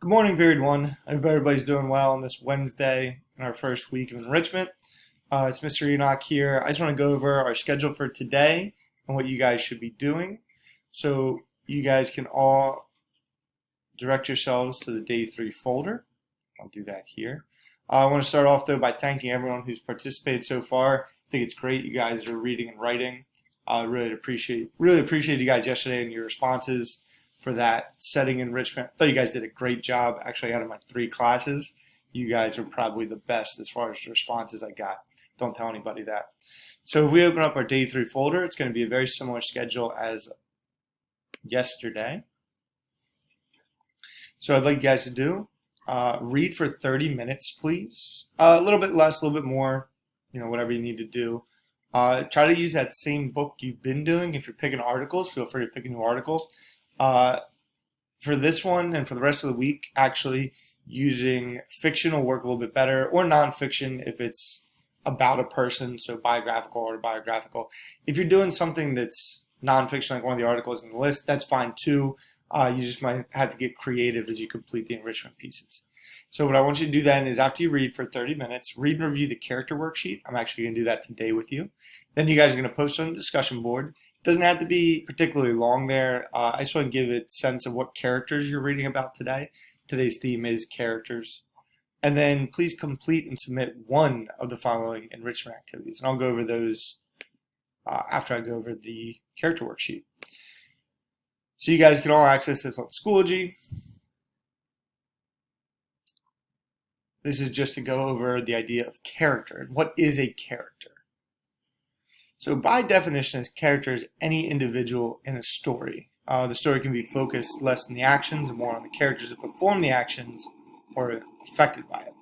Good morning, period one. I hope everybody's doing well on this Wednesday in our first week of enrichment. It's Mr. Enoch here. I just want to go over our schedule for today and what you guys should be doing. So you guys can all direct yourselves to the day 3 folder. I'll do that here. I want to start off though by thanking everyone who's participated so far. I think it's great you guys are reading and writing. I really appreciate you guys yesterday and your responses for that setting enrichment. I thought you guys did a great job. Actually, out of my 3 classes, you guys are probably the best as far as the responses I got. Don't tell anybody that. So if we open up our day 3 folder, it's going to be a very similar schedule as yesterday. So I'd like you guys to do, read for 30 minutes, please. A little bit less, a little bit more, whatever you need to do. Try to use that same book you've been doing. If you're picking articles, feel free to pick a new article. For this one and for the rest of the week, actually using fiction will work a little bit better, or nonfiction if it's about a person, so biographical or autobiographical. If you're doing something that's nonfiction, like one of the articles in the list, that's fine too. You just might have to get creative as you complete the enrichment pieces. So what I want you to do then is after you read for 30 minutes, read and review the character worksheet. I'm actually going to do that today with you. Then you guys are going to post on the discussion board. It doesn't have to be particularly long there. I just want to give it a sense of what characters you're reading about today. Today's theme is characters. And then please complete and submit one of the following enrichment activities. And I'll go over those after I go over the character worksheet. So you guys can all access this on Schoology. This is just to go over the idea of character and what is a character. So by definition, a character is any individual in a story. The story can be focused less on the actions and more on the characters that perform the actions or are affected by it.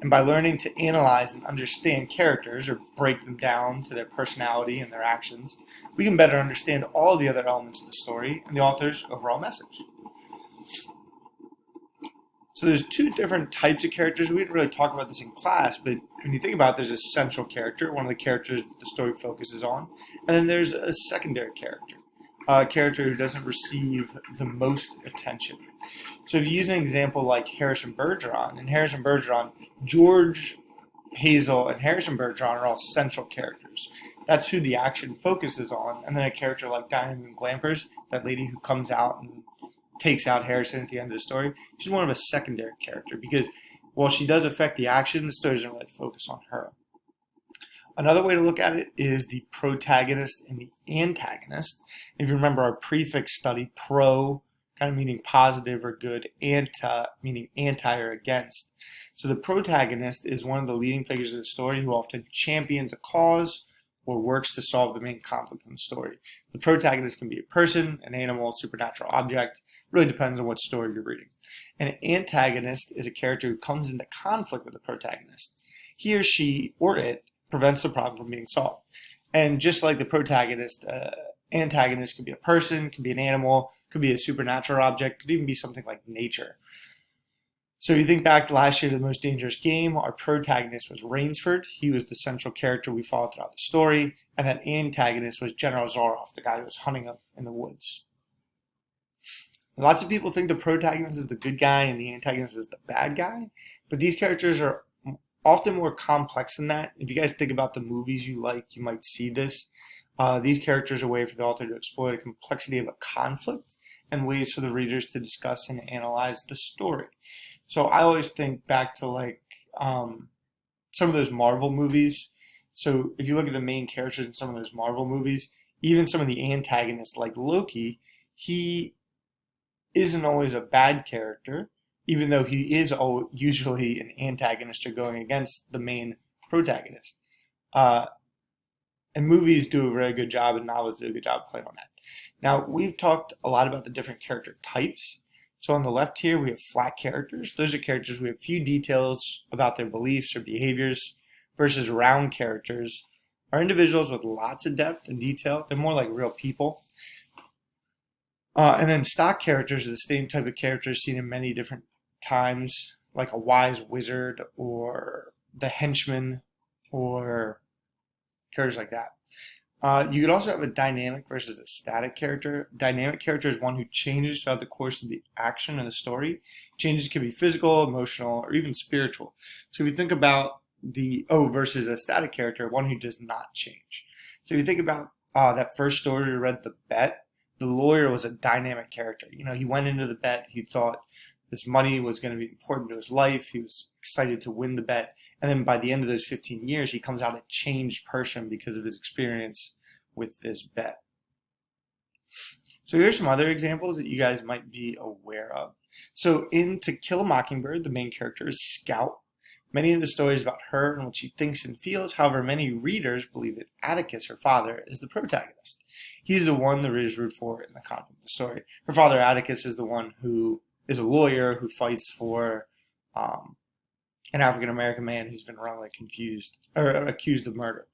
And by learning to analyze and understand characters or break them down to their personality and their actions, we can better understand all the other elements of the story and the author's overall message. So there's 2 different types of characters. We didn't really talk about this in class, but when you think about it, there's a central character, one of the characters the story focuses on, and then there's a secondary character, a character who doesn't receive the most attention. So if you use an example like Harrison Bergeron, in Harrison Bergeron, George, Hazel, and Harrison Bergeron are all central characters. That's who the action focuses on. And then a character like Diane Glampers, that lady who comes out and takes out Harrison at the end of the story, she's more of a secondary character because while she does affect the action, the story doesn't really focus on her. Another way to look at it is the protagonist and the antagonist. If you remember our prefix study, pro kind of meaning positive or good, anti meaning anti or against. So the protagonist is one of the leading figures of the story who often champions a cause or works to solve the main conflict in the story. The protagonist can be a person, an animal, a supernatural object. It really depends on what story you're reading. An antagonist is a character who comes into conflict with the protagonist. He or she, or it, prevents the problem from being solved. And just like the protagonist, antagonist could be a person, could be an animal, could be a supernatural object, could even be something like nature. So if you think back to last year, The Most Dangerous Game, our protagonist was Rainsford. He was the central character we followed throughout the story. And that antagonist was General Zoroff, the guy who was hunting up in the woods. Lots of people think the protagonist is the good guy and the antagonist is the bad guy. But these characters are often more complex than that. If you guys think about the movies you like, you might see this. These characters are a way for the author to explore the complexity of a conflict and ways for the readers to discuss and analyze the story. So I always think back to like some of those Marvel movies. So if you look at the main characters in some of those Marvel movies, even some of the antagonists like Loki, he isn't always a bad character, even though he is usually an antagonist or going against the main protagonist. And movies do a very good job and novels do a good job playing on that. Now, we've talked a lot about the different character types. So on the left here, we have flat characters. Those are characters we have few details about their beliefs or behaviors versus round characters are individuals with lots of depth and detail. They're more like real people. And then stock characters are the same type of characters seen in many different times, like a wise wizard or the henchman or characters like that. You could also have a dynamic versus a static character. Dynamic character is one who changes throughout the course of the action and the story. Changes can be physical, emotional, or even spiritual. So if you think about versus a static character, one who does not change. So if you think about that first story we read, The Bet, the lawyer was a dynamic character. He went into the bet, he thought this money was going to be important to his life. He was excited to win the bet. And then by the end of those 15 years, he comes out a changed person because of his experience with this bet. So here's some other examples that you guys might be aware of. So in To Kill a Mockingbird, the main character is Scout. Many of the stories about her and what she thinks and feels. However, many readers believe that Atticus, her father, is the protagonist. He's the one the readers root for in the conflict of the story. Her father, Atticus, is the one who is a lawyer who fights for an African-American man who's been wrongly accused of murder.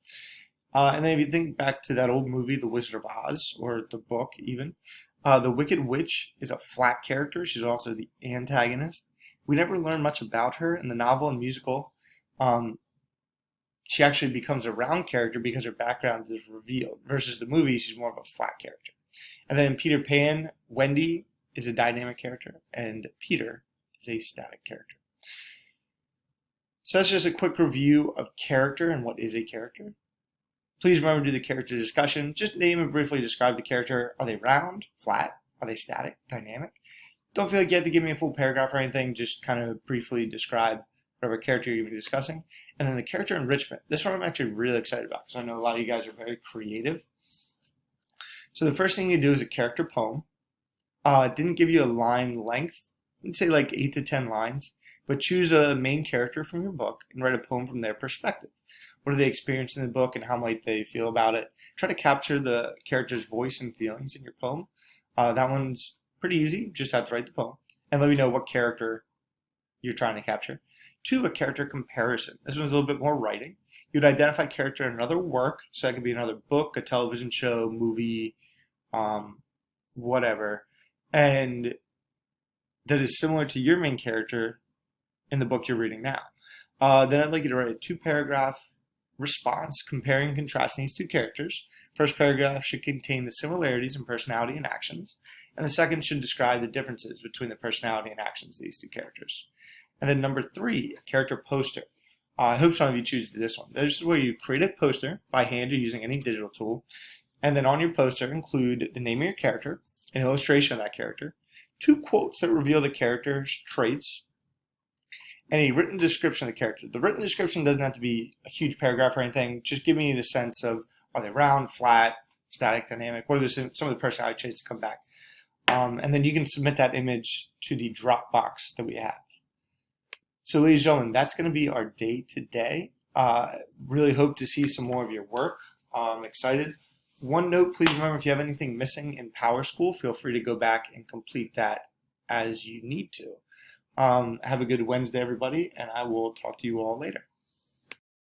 And then if you think back to that old movie, The Wizard of Oz, or the book even, the Wicked Witch is a flat character. She's also the antagonist. We never learn much about her in the novel and musical. She actually becomes a round character because her background is revealed. Versus the movie, she's more of a flat character. And then in Peter Pan, Wendy is a dynamic character, and Peter is a static character. So that's just a quick review of character and what is a character. Please remember to do the character discussion. Just name and briefly describe the character. Are they round, flat? Are they static, dynamic? Don't feel like you have to give me a full paragraph or anything. Just kind of briefly describe whatever character you're going to be discussing. And then the character enrichment. This one I'm actually really excited about because I know a lot of you guys are very creative. So the first thing you do is a character poem. It didn't give you a line length. I'd say like 8 to 10 lines. But choose a main character from your book and write a poem from their perspective. What are they experiencing in the book and how might they feel about it? Try to capture the character's voice and feelings in your poem. That one's pretty easy. You just have to write the poem. And let me know what character you're trying to capture. 2, a character comparison. This one's a little bit more writing. You'd identify character in another work. So that could be another book, a television show, movie, whatever. And that is similar to your main character in the book you're reading now. Then I'd like you to write a 2-paragraph response comparing and contrasting these 2 characters. First paragraph should contain the similarities in personality and actions, and the second should describe the differences between the personality and actions of these 2 characters. And then number 3, a character poster. I hope some of you choose this one. This is where you create a poster by hand or using any digital tool, and then on your poster include the name of your character, an illustration of that character, 2 quotes that reveal the character's traits, and a written description of the character. The written description doesn't have to be a huge paragraph or anything. Just give me the sense of, are they round, flat, static, dynamic? What are some of the personality traits that come back? And then you can submit that image to the Dropbox that we have. So ladies and gentlemen, that's going to be our day today. Really hope to see some more of your work. I'm excited. One note, please remember if you have anything missing in PowerSchool, feel free to go back and complete that as you need to. Have a good Wednesday, everybody, and I will talk to you all later.